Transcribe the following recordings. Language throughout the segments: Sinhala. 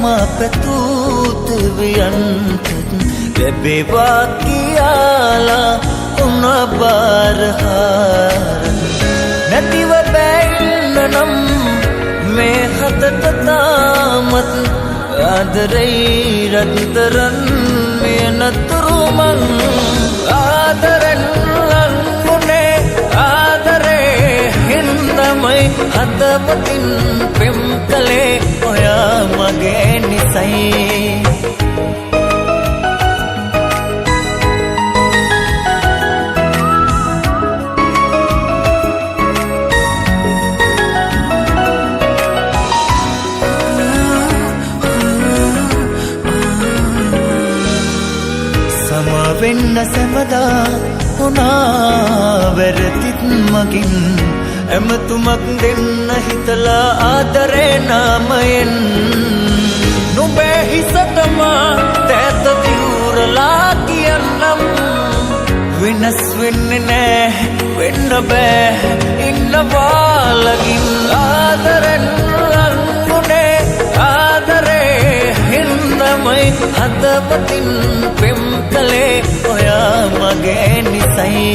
මා පැතූත වියන්තත් ලැබේවා කියාලා උන බාරහාර නැතිව බැන්න නම් මේ හතට තාමත් ආදරේ රත්තරන් මේ නතුරු මං ආදරෙන් ලංගුනේ ආදරේ හින්දමයි හදවතින් පෙම් කලේ ඔයා මගේ නිසයි වෙන්න සැමදා උනා වැරදිත් මගින් ඇමතුමක් දෙන්න හිතලා ආදරේ නාමයෙන් නුඹේ හිසටමා තැත තිවුරලා කියන්නම් වෙනස් වෙන්නේ නෑ වෙන්න බෑ ඉන්නවා ලගින් ආදරෙන් ලංගුනේ ආදරේ හින්දමයි හදවතින් පෙම් කලේ ඔයා මගේ නිසයි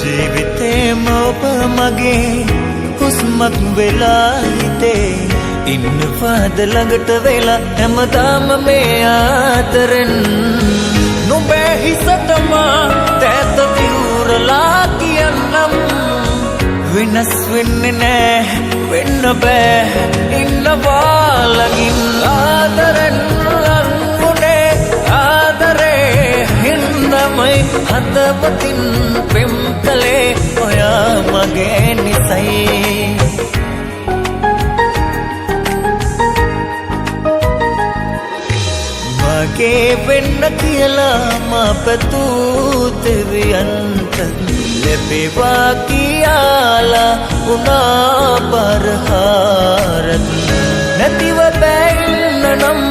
ජීවිතේම ඔබ මගේ හුස්මක් වෙලා හිතේ ඉන්නවාද ළඟට වෙලා හැමදාම මේ ආදරෙන් නුඹේ හිසටමා තැත තිවුරලා කියන්නම් වෙනස් වෙන්නේ නෑ වෙන්න බෑ ඉන්නවා ළඟින් ආදරෙන් ලංගුනේ ආදරේ හින්දමයි හදවතින් පෙම් කලේ ඔයා මගේ නිසයි මගේ වෙන්න කියලා මා පැතූත වියන්තත් ලැබේවා කියාලා උනා බාරහාරත් නැතිව බැන්න නම්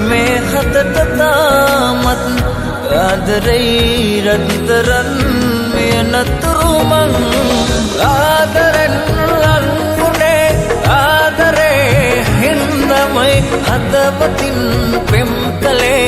මේ හතට තාමත් ආදරේ රත්තරන් මේ නතුරු මං ආදරෙන් ලංගුනේ ආදරේ හින්දමයි හදවතින් පෙම් කලේ